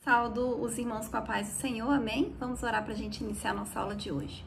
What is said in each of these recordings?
Saúdo os irmãos com a paz do Senhor, amém? Vamos orar para a gente iniciar a nossa aula de hoje.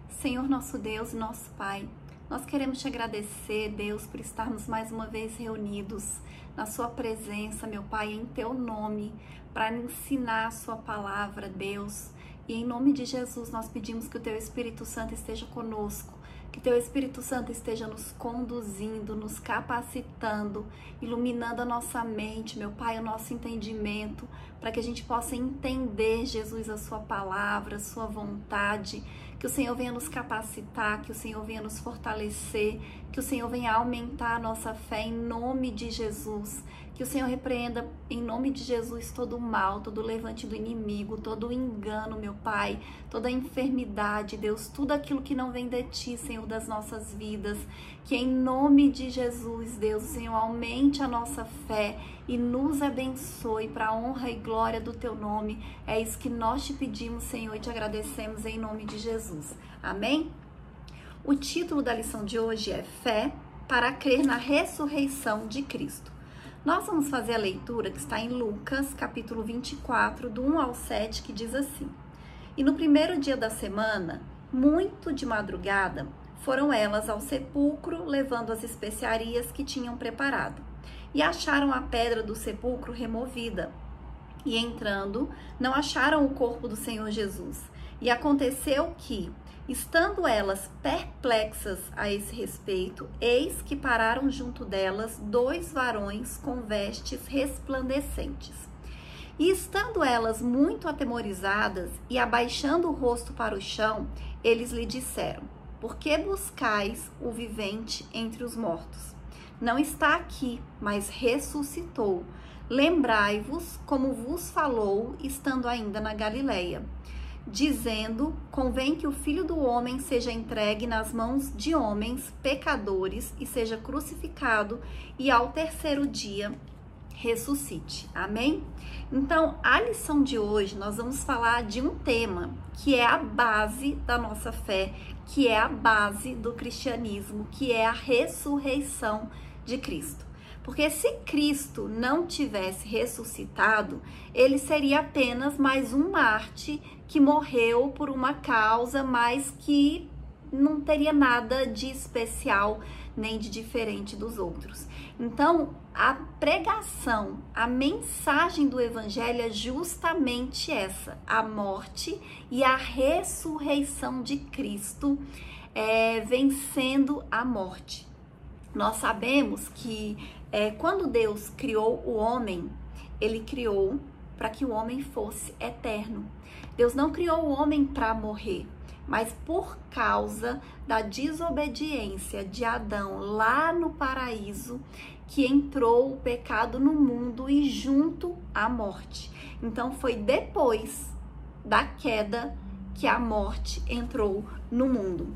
Senhor, nosso Deus e nosso Pai, nós queremos te agradecer, Deus, por estarmos mais uma vez reunidos na sua presença, meu Pai, em teu nome, para ensinar a sua palavra, Deus. E em nome de Jesus, nós pedimos que o teu Espírito Santo esteja conosco, que teu Espírito Santo esteja nos conduzindo, nos capacitando, iluminando a nossa mente, meu Pai, o nosso entendimento, para que a gente possa entender, Jesus, a sua palavra, a sua vontade, que o Senhor venha nos capacitar, que o Senhor venha nos fortalecer, que o Senhor venha aumentar a nossa fé em nome de Jesus, que o Senhor repreenda em nome de Jesus todo o mal, todo o levante do inimigo, todo o engano, meu Pai, toda a enfermidade, Deus, tudo aquilo que não vem de Ti, Senhor, das nossas vidas, que em nome de Jesus, Deus, o Senhor aumente a nossa fé e nos abençoe para a honra e glória do Teu nome. É isso que nós te pedimos, Senhor, e te agradecemos em nome de Jesus. Amém? O título da lição de hoje é Fé para crer na ressurreição de Cristo. Nós vamos fazer a leitura que está em Lucas, capítulo 24, do 1 ao 7, que diz assim: E no primeiro dia da semana, muito de madrugada, foram elas ao sepulcro, levando as especiarias que tinham preparado. E acharam a pedra do sepulcro removida. E entrando, não acharam o corpo do Senhor Jesus. E aconteceu que, estando elas perplexas a esse respeito, eis que pararam junto delas 2 varões com vestes resplandecentes. E estando elas muito atemorizadas e abaixando o rosto para o chão, eles lhe disseram: Por que buscais o vivente entre os mortos? Não está aqui, mas ressuscitou. Lembrai-vos como vos falou, estando ainda na Galileia, dizendo: convém que o Filho do Homem seja entregue nas mãos de homens pecadores e seja crucificado e ao terceiro dia ressuscite. Amém? Então, a lição de hoje nós vamos falar de um tema que é a base da nossa fé, que é a base do cristianismo, que é a ressurreição de Cristo. Porque se Cristo não tivesse ressuscitado, ele seria apenas mais um Marte que morreu por uma causa, mas que não teria nada de especial nem de diferente dos outros. Então, a pregação, a mensagem do Evangelho é justamente essa: a morte e a ressurreição de Cristo, vencendo a morte. Nós sabemos que quando Deus criou o homem, ele criou para que o homem fosse eterno. Deus não criou o homem para morrer, mas por causa da desobediência de Adão lá no paraíso, que entrou o pecado no mundo e junto a morte. Então foi depois da queda que a morte entrou no mundo.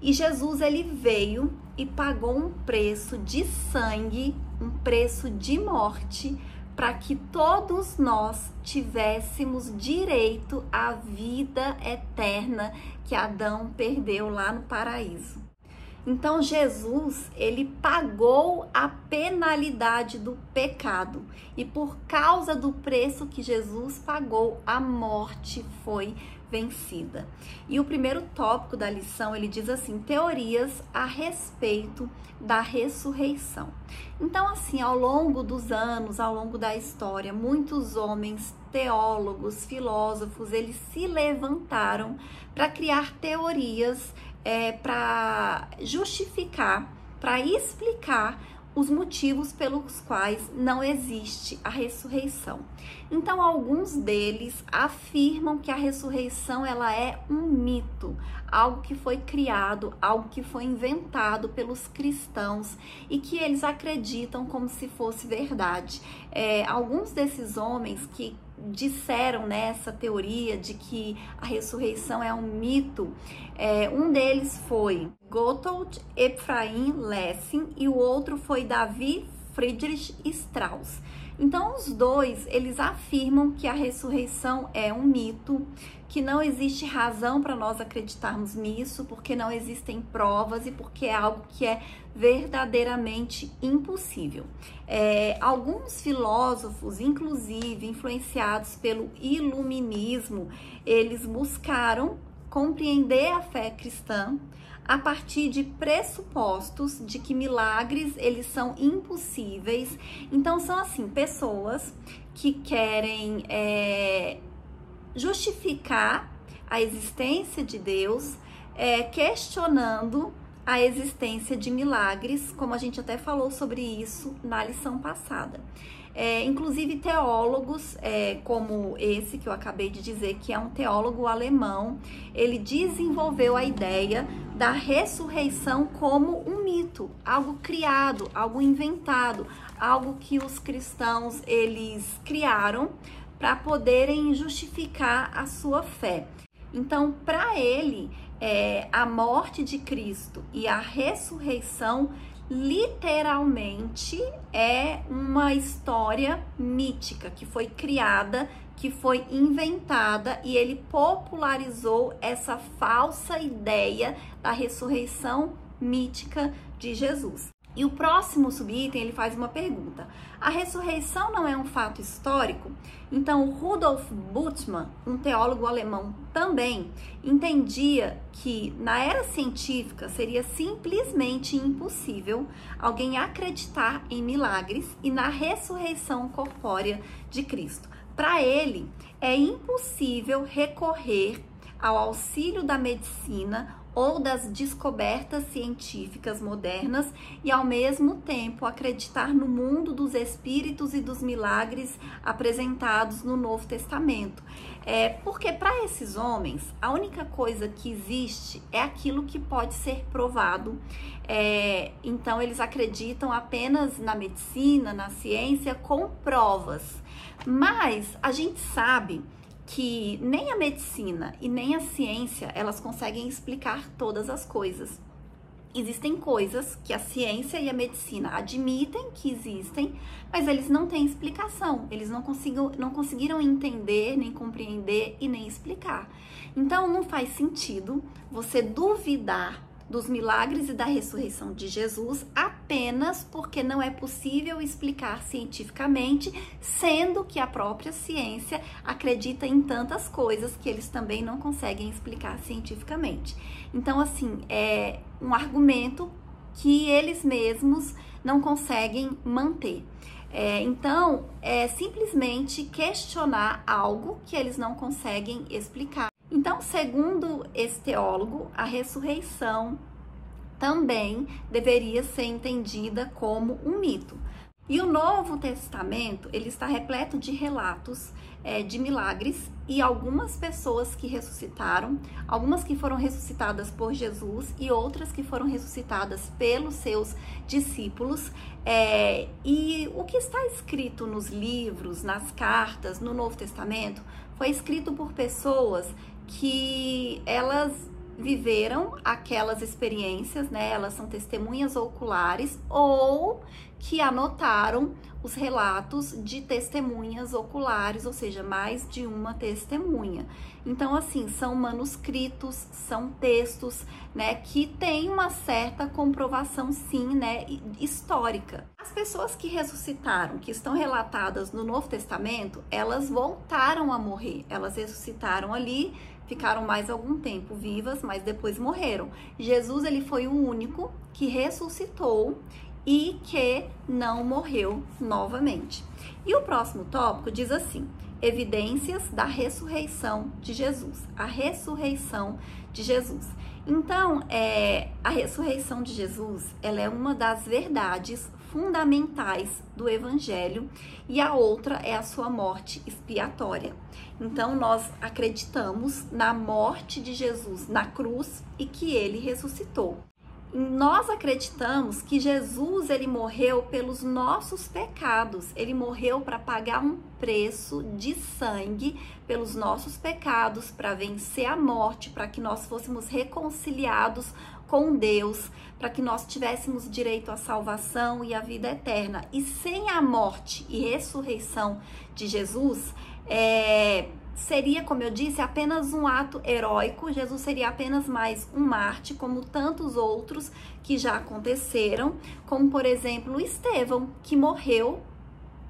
E Jesus, ele veio e pagou um preço de sangue, um preço de morte, para que todos nós tivéssemos direito à vida eterna que Adão perdeu lá no paraíso. Então Jesus, ele pagou a penalidade do pecado, e por causa do preço que Jesus pagou, a morte foi vencida. E o primeiro tópico da lição, ele diz assim: teorias a respeito da ressurreição. Então, assim, ao longo dos anos, ao longo da história, muitos homens, teólogos, filósofos, eles se levantaram para criar teorias para justificar, para explicar os motivos pelos quais não existe a ressurreição. Então, alguns deles afirmam que a ressurreição ela é um mito, algo que foi criado, algo que foi inventado pelos cristãos e que eles acreditam como se fosse verdade. Alguns desses homens que disseram nessa teoria de que a ressurreição é um mito, um deles foi Gotthold Ephraim Lessing e o outro foi Davi Friedrich Strauss. Então, os dois, eles afirmam que a ressurreição é um mito, que não existe razão para nós acreditarmos nisso, porque não existem provas e porque é algo que é verdadeiramente impossível. Alguns filósofos, inclusive influenciados pelo iluminismo, eles buscaram compreender a fé cristã a partir de pressupostos de que milagres eles são impossíveis. Então são assim, pessoas que querem justificar a existência de Deus, questionando a existência de milagres, como a gente até falou sobre isso na lição passada. Inclusive teólogos como esse que eu acabei de dizer, que é um teólogo alemão, ele desenvolveu a ideia da ressurreição como um mito, algo criado, algo inventado, algo que os cristãos eles criaram para poderem justificar a sua fé. Então, para ele, a morte de Cristo e a ressurreição literalmente é uma história mítica que foi criada, que foi inventada, e ele popularizou essa falsa ideia da ressurreição mítica de Jesus. E o próximo subitem, ele faz uma pergunta: a ressurreição não é um fato histórico? Então, Rudolf Bultmann, um teólogo alemão também, entendia que na era científica seria simplesmente impossível alguém acreditar em milagres e na ressurreição corpórea de Cristo. Para ele, é impossível recorrer ao auxílio da medicina ou das descobertas científicas modernas e, ao mesmo tempo, acreditar no mundo dos espíritos e dos milagres apresentados no Novo Testamento. Porque para esses homens, a única coisa que existe é aquilo que pode ser provado. Então, eles acreditam apenas na medicina, na ciência, com provas. Mas a gente sabe que nem a medicina e nem a ciência, elas conseguem explicar todas as coisas. Existem coisas que a ciência e a medicina admitem que existem, mas eles não têm explicação, eles não conseguiram entender, nem compreender e nem explicar. Então não faz sentido você duvidar dos milagres e da ressurreição de Jesus apenas porque não é possível explicar cientificamente, sendo que a própria ciência acredita em tantas coisas que eles também não conseguem explicar cientificamente. Então, assim, é um argumento que eles mesmos não conseguem manter. Então, é simplesmente questionar algo que eles não conseguem explicar. Então, segundo esse teólogo, a ressurreição também deveria ser entendida como um mito. E o Novo Testamento, ele está repleto de relatos de milagres e algumas pessoas que ressuscitaram, algumas que foram ressuscitadas por Jesus e outras que foram ressuscitadas pelos seus discípulos. E o que está escrito nos livros, nas cartas, no Novo Testamento, foi escrito por pessoas que elas viveram aquelas experiências, né? Elas são testemunhas oculares ou que anotaram os relatos de testemunhas oculares, ou seja, mais de uma testemunha. Então, assim, são manuscritos, são textos, né, que têm uma certa comprovação, sim, né, histórica. As pessoas que ressuscitaram, que estão relatadas no Novo Testamento, elas voltaram a morrer, elas ressuscitaram ali, ficaram mais algum tempo vivas, mas depois morreram. Jesus, ele foi o único que ressuscitou e que não morreu novamente. E o próximo tópico diz assim: evidências da ressurreição de Jesus. A ressurreição de Jesus. Então, a ressurreição de Jesus, ela é uma das verdades fundamentais do Evangelho e a outra é a sua morte expiatória. Então, nós acreditamos na morte de Jesus na cruz e que ele ressuscitou. Nós acreditamos que Jesus, ele morreu pelos nossos pecados, ele morreu para pagar um preço de sangue pelos nossos pecados, para vencer a morte, para que nós fôssemos reconciliados com Deus, para que nós tivéssemos direito à salvação e à vida eterna. E sem a morte e ressurreição de Jesus, seria, como eu disse, apenas um ato heróico. Jesus seria apenas mais um mártir, como tantos outros que já aconteceram, como, por exemplo, Estevão, que morreu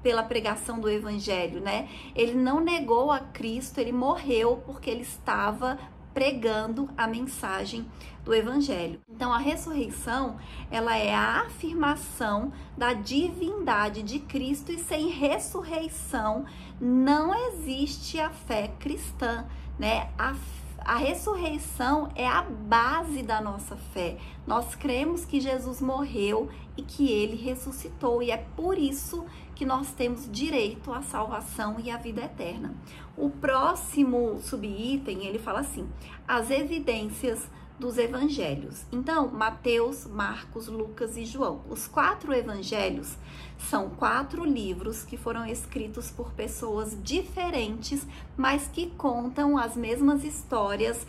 pela pregação do evangelho, né? Ele não negou a Cristo, ele morreu porque ele estava pregando a mensagem do evangelho. Então, a ressurreição, ela é a afirmação da divindade de Cristo, e sem ressurreição não existe a fé cristã, né? A ressurreição é a base da nossa fé. Nós cremos que Jesus morreu e que ele ressuscitou, e é por isso que nós temos direito à salvação e à vida eterna. O próximo subitem, ele fala assim: as evidências dos evangelhos. Então, Mateus, Marcos, Lucas e João. Os 4 evangelhos são 4 livros que foram escritos por pessoas diferentes, mas que contam as mesmas histórias,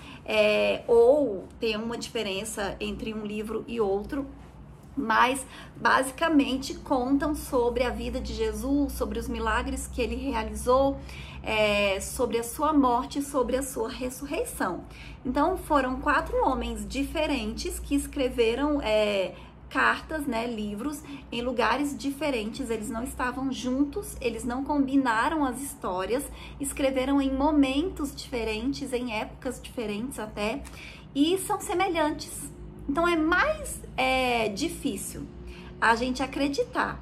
ou tem uma diferença entre um livro e outro, mas basicamente contam sobre a vida de Jesus, sobre os milagres que ele realizou, sobre a sua morte e sobre a sua ressurreição. Então, foram 4 homens diferentes que escreveram cartas, né, livros, em lugares diferentes. Eles não estavam juntos, eles não combinaram as histórias, escreveram em momentos diferentes, em épocas diferentes até, e são semelhantes. Então, é mais difícil a gente acreditar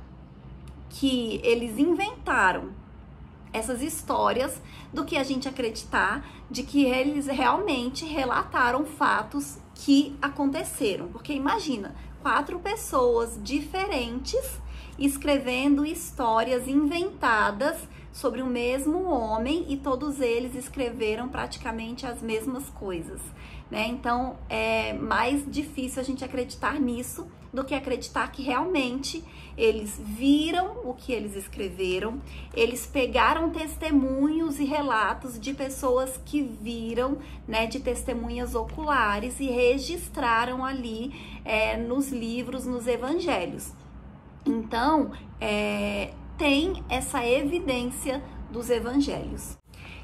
que eles inventaram essas histórias do que a gente acreditar de que eles realmente relataram fatos que aconteceram. Porque imagina, 4 pessoas diferentes escrevendo histórias inventadas sobre o mesmo homem, e todos eles escreveram praticamente as mesmas coisas, né? Então, é mais difícil a gente acreditar nisso do que acreditar que realmente eles viram o que eles escreveram, eles pegaram testemunhos e relatos de pessoas que viram, né, de testemunhas oculares, e registraram ali nos livros, nos evangelhos. Então, tem essa evidência dos evangelhos.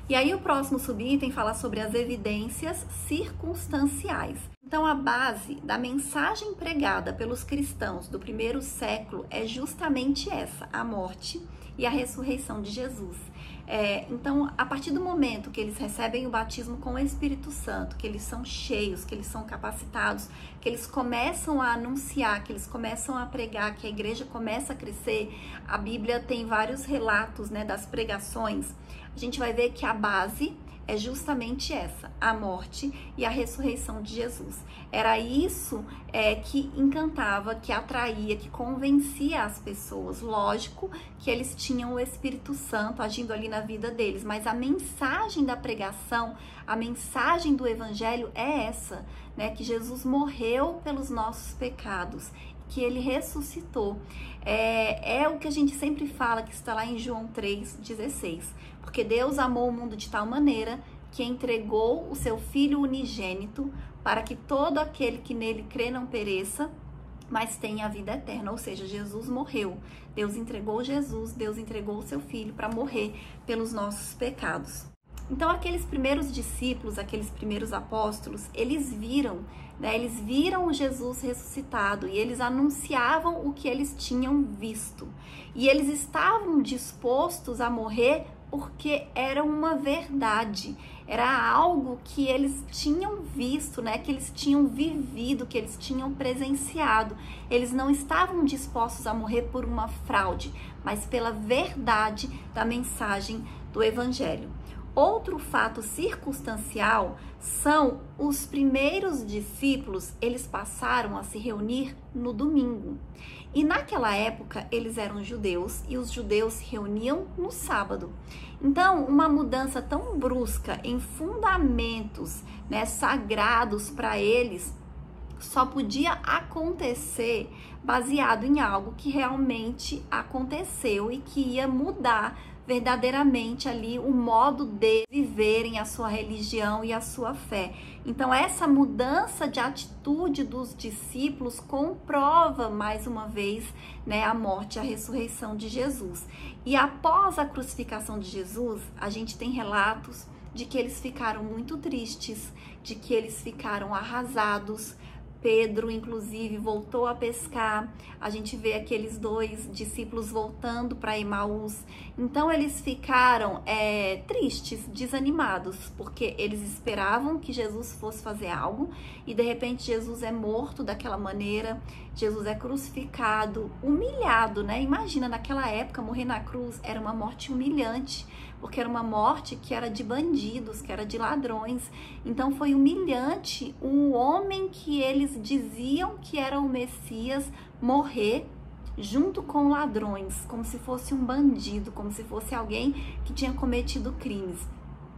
E aí o próximo subitem fala sobre as evidências circunstanciais. Então, a base da mensagem pregada pelos cristãos do primeiro século é justamente essa: a morte e a ressurreição de Jesus. Então, a partir do momento que eles recebem o batismo com o Espírito Santo, que eles são cheios, que eles são capacitados, que eles começam a anunciar, que eles começam a pregar, que a igreja começa a crescer, a Bíblia tem vários relatos, né, das pregações. A gente vai ver que a base é justamente essa: a morte e a ressurreição de Jesus. Era isso que encantava, que atraía, que convencia as pessoas. Lógico que eles tinham o Espírito Santo agindo ali na vida deles, mas a mensagem da pregação, a mensagem do evangelho é essa, né? Que Jesus morreu pelos nossos pecados, que ele ressuscitou. É o que a gente sempre fala, que está lá em João 3,16. Porque Deus amou o mundo de tal maneira que entregou o seu Filho unigênito, para que todo aquele que nele crê não pereça, mas tenha a vida eterna. Ou seja, Jesus morreu. Deus entregou Jesus, Deus entregou o seu Filho para morrer pelos nossos pecados. Então, aqueles primeiros discípulos, aqueles primeiros apóstolos, eles viram, né? Eles viram o Jesus ressuscitado, e eles anunciavam o que eles tinham visto. E eles estavam dispostos a morrer porque era uma verdade, era algo que eles tinham visto, né? Que eles tinham vivido, que eles tinham presenciado. Eles não estavam dispostos a morrer por uma fraude, mas pela verdade da mensagem do evangelho. Outro fato circunstancial são os primeiros discípulos, eles passaram a se reunir no domingo. E naquela época eles eram judeus, e os judeus se reuniam no sábado. Então, uma mudança tão brusca em fundamentos, né, sagrados para eles, só podia acontecer baseado em algo que realmente aconteceu e que ia mudar verdadeiramente ali o modo de viverem a sua religião e a sua fé. Então essa mudança de atitude dos discípulos comprova mais uma vez, né, a morte e a ressurreição de Jesus. E após a crucificação de Jesus, a gente tem relatos de que eles ficaram muito tristes, de que eles ficaram arrasados. Pedro, inclusive, voltou a pescar. A gente vê aqueles dois discípulos voltando para Emaús. Então, eles ficaram tristes, desanimados, porque eles esperavam que Jesus fosse fazer algo e, de repente, Jesus é morto daquela maneira. Jesus é crucificado, humilhado, né? Imagina, naquela época, morrer na cruz era uma morte humilhante, porque era uma morte que era de bandidos, que era de ladrões. Então foi humilhante um homem que eles diziam que era o Messias morrer junto com ladrões, como se fosse um bandido, como se fosse alguém que tinha cometido crimes.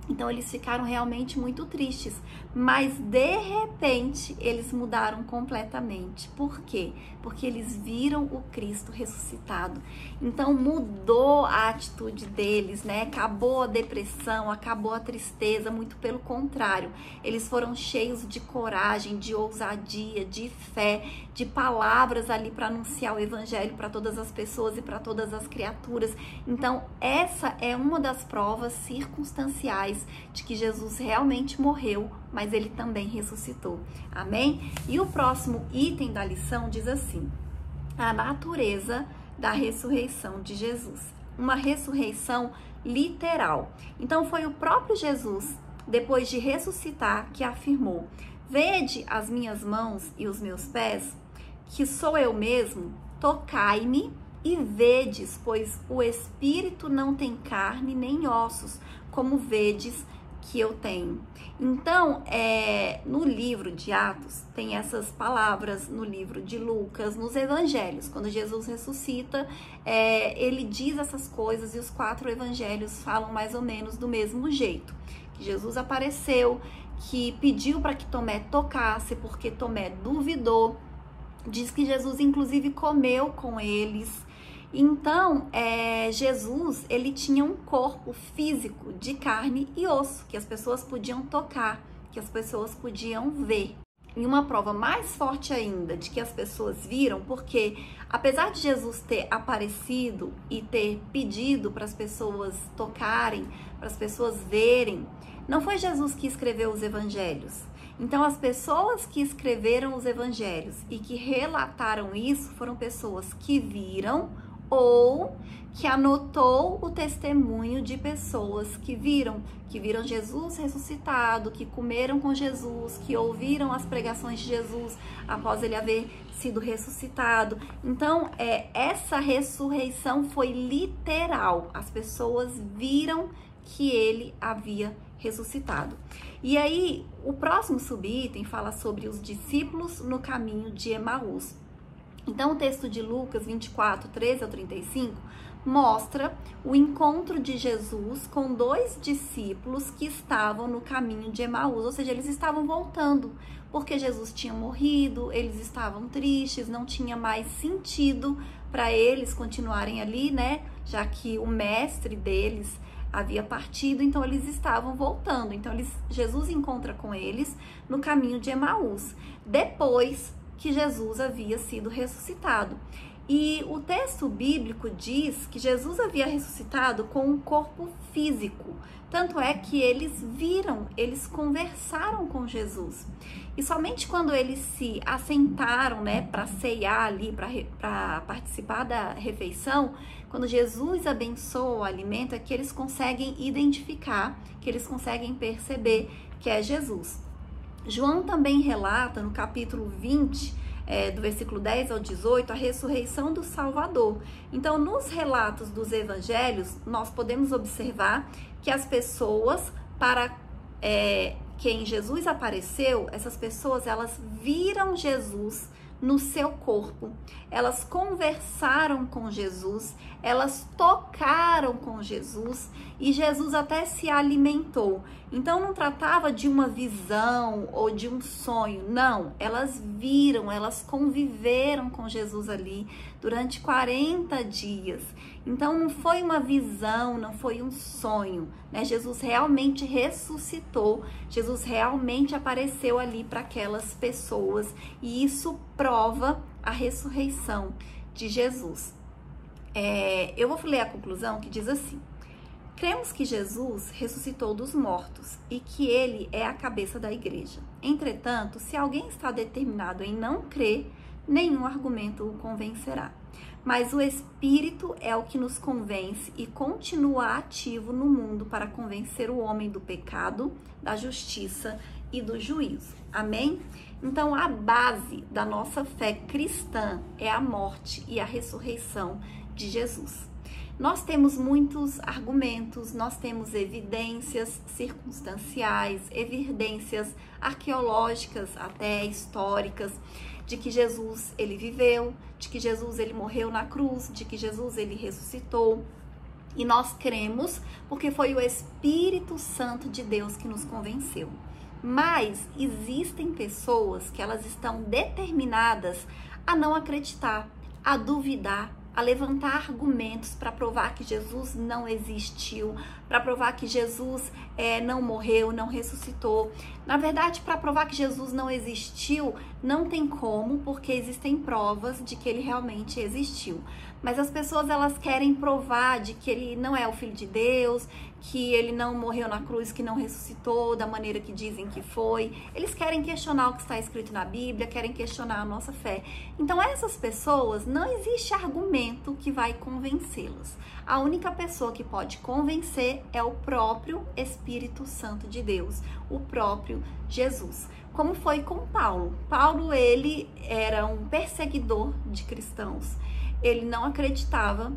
Então eles ficaram realmente muito tristes, mas de repente eles mudaram completamente. Por quê? Porque eles viram o Cristo ressuscitado. Então mudou a atitude deles, né? Acabou a depressão, acabou a tristeza, muito pelo contrário. Eles foram cheios de coragem, de ousadia, de fé, de palavras ali para anunciar o evangelho para todas as pessoas e para todas as criaturas. Então essa é uma das provas circunstanciais de que Jesus realmente morreu, mas ele também ressuscitou. Amém? E o próximo item da lição diz assim: a natureza da ressurreição de Jesus. Uma ressurreição literal. Então foi o próprio Jesus, depois de ressuscitar, que afirmou: vede as minhas mãos e os meus pés, que sou eu mesmo, tocai-me e vedes, pois o espírito não tem carne nem ossos, como vedes que eu tenho. Então, no livro de Atos, tem essas palavras, no livro de Lucas, nos evangelhos. Quando Jesus ressuscita, ele diz essas coisas e os 4 evangelhos falam mais ou menos do mesmo jeito. Que Jesus apareceu, que pediu para que Tomé tocasse, porque Tomé duvidou. Diz que Jesus, inclusive, comeu com eles. Então, Jesus, ele tinha um corpo físico de carne e osso, que as pessoas podiam tocar, que as pessoas podiam ver. E uma prova mais forte ainda de que as pessoas viram, porque apesar de Jesus ter aparecido e ter pedido para as pessoas tocarem, para as pessoas verem, não foi Jesus que escreveu os evangelhos. Então, as pessoas que escreveram os evangelhos e que relataram isso foram pessoas que viram ou que anotou o testemunho de pessoas que viram Jesus ressuscitado, que comeram com Jesus, que ouviram as pregações de Jesus após ele haver sido ressuscitado. Então, essa ressurreição foi literal. As pessoas viram que ele havia ressuscitado. E aí, o próximo subitem fala sobre os discípulos no caminho de Emaús. Então, o texto de Lucas 24, 13 ao 35, mostra o encontro de Jesus com 2 discípulos que estavam no caminho de Emaús, ou seja, eles estavam voltando, porque Jesus tinha morrido, eles estavam tristes, não tinha mais sentido para eles continuarem ali, né? Já que o mestre deles havia partido, então eles estavam voltando. Então, Jesus encontra com eles no caminho de Emaús, depois que Jesus havia sido ressuscitado. E o texto bíblico diz que Jesus havia ressuscitado com um corpo físico. Tanto é que eles viram, eles conversaram com Jesus. E somente quando eles se assentaram, né, para ceiar ali, para participar da refeição, quando Jesus abençoa o alimento, é que eles conseguem identificar, que eles conseguem perceber que é Jesus. João também relata no capítulo 20, do versículo 10 ao 18, a ressurreição do Salvador. Então, nos relatos dos evangelhos, nós podemos observar que as pessoas para quem Jesus apareceu, essas pessoas, elas viram Jesus no seu corpo, elas conversaram com Jesus, elas tocaram com Jesus e Jesus até se alimentou. Então não tratava de uma visão ou de um sonho, não, elas viram, elas conviveram com Jesus ali durante 40 dias. Então não foi uma visão, não foi um sonho, né? Jesus realmente ressuscitou, Jesus realmente apareceu ali para aquelas pessoas e isso prova a ressurreição de Jesus. Eu vou ler a conclusão que diz assim: cremos que Jesus ressuscitou dos mortos e que ele é a cabeça da igreja. Entretanto, se alguém está determinado em não crer, nenhum argumento o convencerá. Mas o Espírito é o que nos convence e continua ativo no mundo para convencer o homem do pecado, da justiça e do juízo. Amém? Então, a base da nossa fé cristã é a morte e a ressurreição de Jesus. Nós temos muitos argumentos, nós temos evidências circunstanciais, evidências arqueológicas, até históricas, de que Jesus, ele viveu, de que Jesus, ele morreu na cruz, de que Jesus, ele ressuscitou. E nós cremos porque foi o Espírito Santo de Deus que nos convenceu. Mas existem pessoas que elas estão determinadas a não acreditar, a duvidar, a levantar argumentos para provar que Jesus não existiu, para provar que Jesus não morreu, não ressuscitou. Na verdade, para provar que Jesus não existiu, não tem como, porque existem provas de que ele realmente existiu. Mas as pessoas, elas querem provar de que ele não é o Filho de Deus, que ele não morreu na cruz, que não ressuscitou da maneira que dizem que foi. Eles querem questionar o que está escrito na Bíblia, querem questionar a nossa fé. Então, essas pessoas, não existe argumento que vai convencê-las. A única pessoa que pode convencer é o próprio Espírito Santo de Deus, o próprio Jesus. Como foi com Paulo. Paulo, ele era um perseguidor de cristãos. Ele não acreditava,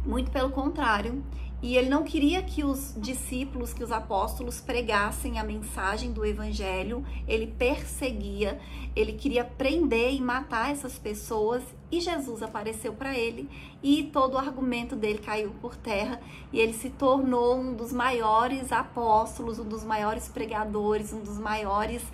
muito pelo contrário, e ele não queria que os discípulos, que os apóstolos pregassem a mensagem do evangelho. Ele perseguia, ele queria prender e matar essas pessoas, e Jesus apareceu para ele e todo o argumento dele caiu por terra e ele se tornou um dos maiores apóstolos, um dos maiores pregadores, um dos maiores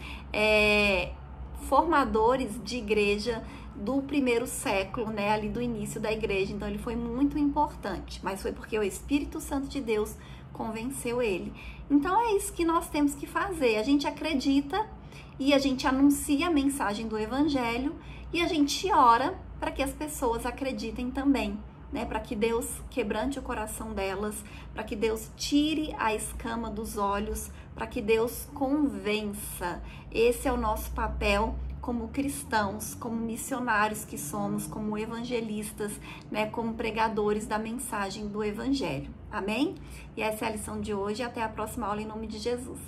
formadores de igreja do primeiro século, né, ali do início da igreja. Então ele foi muito importante, mas foi porque o Espírito Santo de Deus convenceu ele. Então é isso que nós temos que fazer. A gente acredita e a gente anuncia a mensagem do evangelho e a gente ora para que as pessoas acreditem também, né, para que Deus quebrante o coração delas, para que Deus tire a escama dos olhos, para que Deus convença. Esse é o nosso papel como cristãos, como missionários que somos, como evangelistas, né, como pregadores da mensagem do evangelho. Amém? E essa é a lição de hoje. Até a próxima aula em nome de Jesus.